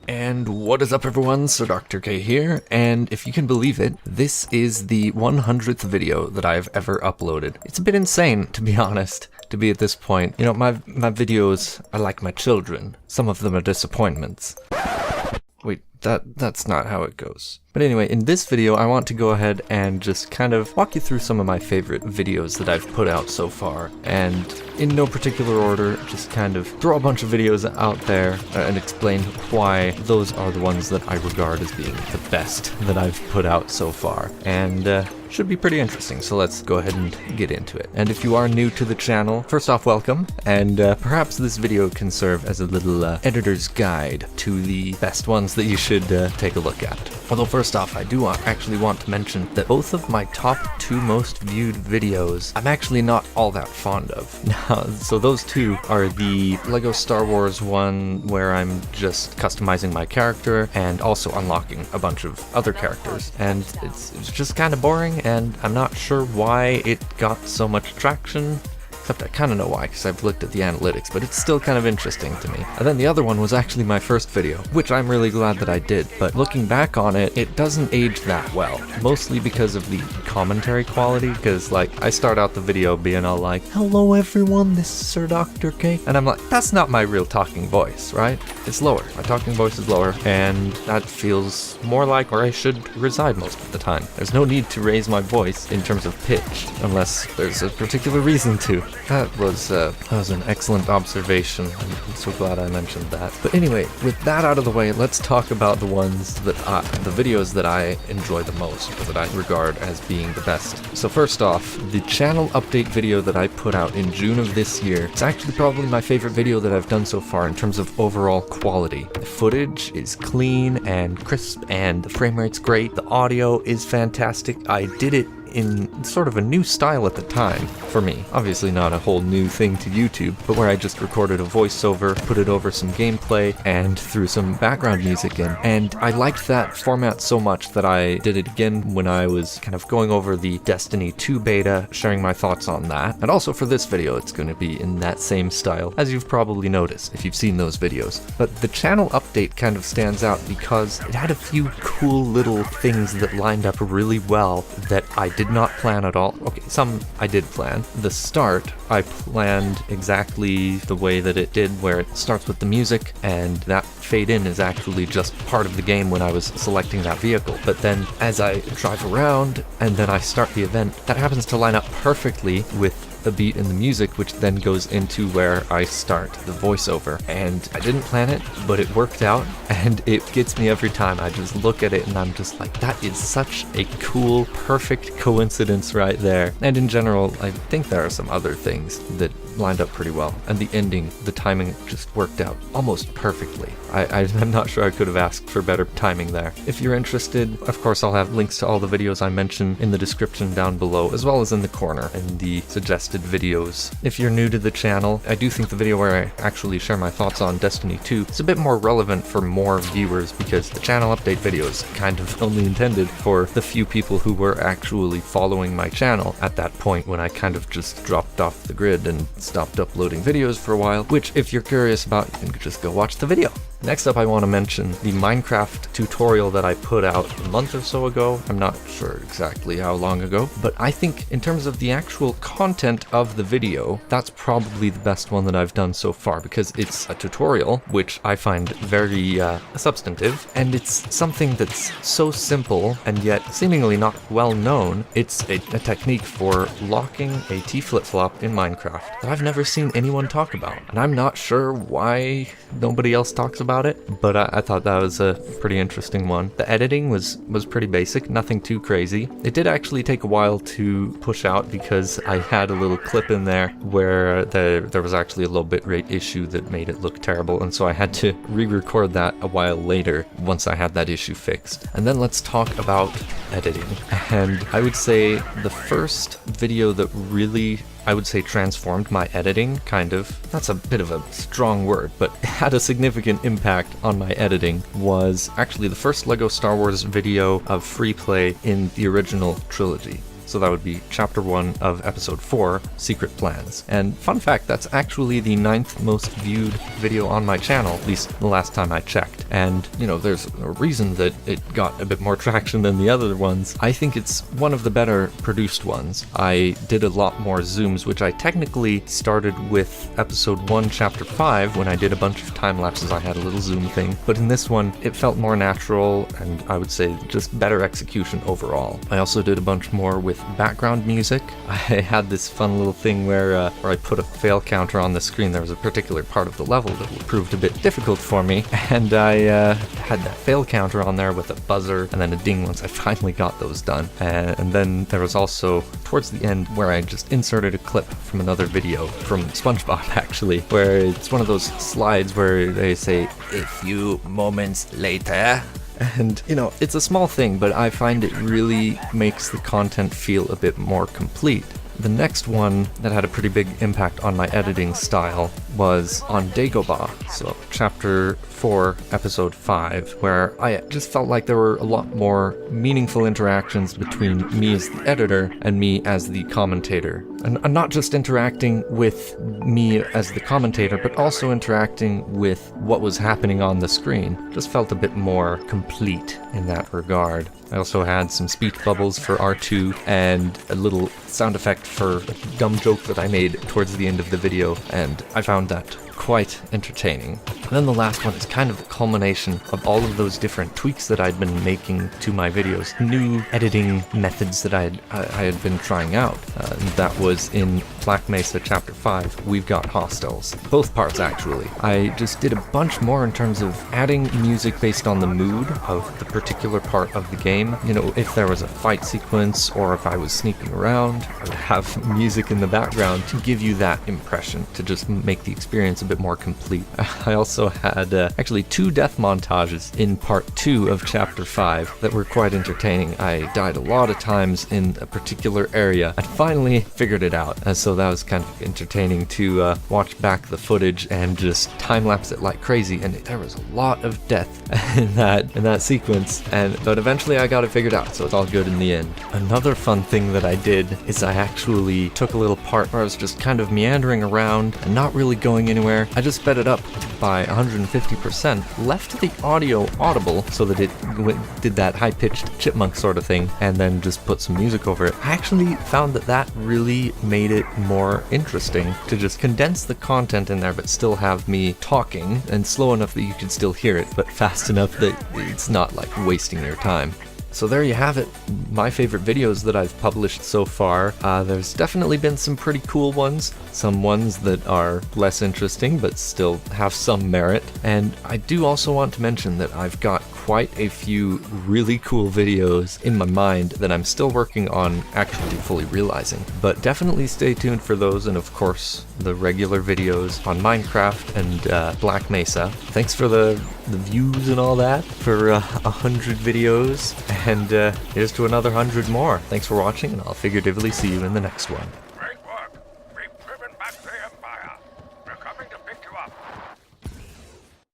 And what is up everyone, Sir Dr. K here, and if you can believe it, this is the 100th video that I've ever uploaded. It's a bit insane, to be honest, to be at this point. You know, my videos are like my children. Some of them are disappointments. Wait, that's not how it goes. But anyway, in this video, I want to go ahead and just kind of walk you through some of my favorite videos that I've put out so far. And in no particular order, just kind of throw a bunch of videos out there and explain why those are the ones that I regard as being the best that I've put out so far. And should be pretty interesting, so let's go ahead and get into it. And if you are new to the channel, first off, welcome, and perhaps this video can serve as a little editor's guide to the best ones that you should take a look at. Although first off, I do actually want to mention that both of my top 2 most viewed videos, I'm actually not all that fond of. Now, so those two are the LEGO Star Wars one, where I'm just customizing my character and also unlocking a bunch of other characters. And it's just kind of boring, and I'm not sure why it got so much traction. Except I kind of know why, because I've looked at the analytics, but it's still kind of interesting to me. And then the other one was actually my first video, which I'm really glad that I did, but looking back on it, it doesn't age that well. Mostly because of the commentary quality, because like, I start out the video being all like, "Hello everyone, this is Sir Dr. K," and I'm like, that's not my real talking voice, right? It's lower. My talking voice is lower, and that feels more like where I should reside most of the time. There's no need to raise my voice in terms of pitch, unless there's a particular reason to. That was an excellent observation. I'm so glad I mentioned that. But anyway, with that out of the way, let's talk about the ones that the videos that I enjoy the most, or that I regard as being the best. So first off, the channel update video that I put out in June of this year, it's actually probably my favorite video that I've done so far in terms of overall quality. The footage is clean and crisp, and the frame rate's great. The audio is fantastic. I did it in sort of a new style at the time, for me. Obviously not a whole new thing to YouTube, but where I just recorded a voiceover, put it over some gameplay, and threw some background music in. And I liked that format so much that I did it again when I was kind of going over the Destiny 2 beta, sharing my thoughts on that. And also for this video, it's going to be in that same style, as you've probably noticed if you've seen those videos. But the channel update kind of stands out because it had a few cool little things that lined up really well that I did not plan at all. Okay, some I did plan. The start, I planned exactly the way that it did, where it starts with the music, and that fade in is actually just part of the game when I was selecting that vehicle. But then as I drive around and then I start the event, that happens to line up perfectly with the beat in the music, which then goes into where I start the voiceover. And I didn't plan it, but it worked out, and it gets me every time. I just look at it and I'm just like, that is such a cool, perfect coincidence right there. And in general, I think there are some other things that lined up pretty well, and the ending, the timing just worked out almost perfectly. I'm not sure I could have asked for better timing there. If you're interested, of course I'll have links to all the videos I mention in the description down below, as well as in the corner in the suggested videos. If you're new to the channel, I do think the video where I actually share my thoughts on Destiny 2 is a bit more relevant for more viewers, because the channel update video is kind of only intended for the few people who were actually following my channel at that point when I kind of just dropped off the grid and stopped uploading videos for a while, which if you're curious about, you can just go watch the video. Next up, I want to mention the Minecraft tutorial that I put out a month or so ago. I'm not sure exactly how long ago, but I think in terms of the actual content of the video, that's probably the best one that I've done so far, because it's a tutorial, which I find very substantive, and it's something that's so simple and yet seemingly not well known. It's a technique for locking a T flip-flop in Minecraft that I've never seen anyone talk about, and I'm not sure why nobody else talks about it, but I thought that was a pretty interesting one. The editing was pretty basic, nothing too crazy. It did actually take a while to push out, because I had a little clip in there where there was actually a low bitrate issue that made it look terrible, and so I had to re-record that a while later once I had that issue fixed. And then let's talk about editing. And I would say the first video that really, I would say, transformed my editing, kind of. That's a bit of a strong word, but had a significant impact on my editing, was actually the first LEGO Star Wars video of free play in the original trilogy. So that would be chapter 1 of episode 4, Secret Plans. And fun fact, that's actually the 9th most viewed video on my channel, at least the last time I checked. And, you know, there's a reason that it got a bit more traction than the other ones. I think it's one of the better produced ones. I did a lot more zooms, which I technically started with episode 1, chapter 5, when I did a bunch of time lapses. I had a little zoom thing, but in this one, it felt more natural, and I would say just better execution overall. I also did a bunch more with background music. I had this fun little thing where I put a fail counter on the screen. There was a particular part of the level that proved a bit difficult for me, and I had that fail counter on there with a buzzer and then a ding once I finally got those done. And then there was also, towards the end, where I just inserted a clip from another video, from SpongeBob actually, where it's one of those slides where they say, "A few moments later." And, you know, it's a small thing, but I find it really makes the content feel a bit more complete. The next one that had a pretty big impact on my editing style was on Dagobah, so chapter 4, episode 5, where I just felt like there were a lot more meaningful interactions between me as the editor and me as the commentator. And not just interacting with me as the commentator, but also interacting with what was happening on the screen. Just felt a bit more complete in that regard. I also had some speech bubbles for R2 and a little sound effect for a dumb joke that I made towards the end of the video, and I found that quite entertaining. And then the last one is kind of the culmination of all of those different tweaks that I'd been making to my videos, new editing methods that I had been trying out. That was in Black Mesa Chapter 5, We've Got Hostels. Both parts, actually. I just did a bunch more in terms of adding music based on the mood of the particular part of the game. You know, if there was a fight sequence or if I was sneaking around, I would have music in the background to give you that impression, to just make the experience a bit more complete. I also had actually 2 death montages in part 2 of chapter 5 that were quite entertaining. I died a lot of times in a particular area. I finally figured it out, so that was kind of entertaining to watch back the footage and just time-lapse it like crazy, and there was a lot of death in that sequence, but eventually I got it figured out, so it's all good in the end. Another fun thing that I did is I actually took a little part where I was just kind of meandering around and not really going anywhere. I just sped it up by 150%, left the audio audible so that it did that high-pitched chipmunk sort of thing, and then just put some music over it. I actually found that really made it more interesting to just condense the content in there but still have me talking, and slow enough that you can still hear it, but fast enough that it's not like wasting your time. So there you have it, my favorite videos that I've published so far. There's definitely been some pretty cool ones, some ones that are less interesting but still have some merit, and I do also want to mention that I've got quite a few really cool videos in my mind that I'm still working on actually fully realizing. But definitely stay tuned for those, and of course the regular videos on Minecraft and Black Mesa. Thanks for the views and all that for 100 videos, and here's to another 100 more. Thanks for watching, and I'll figuratively see you in the next one.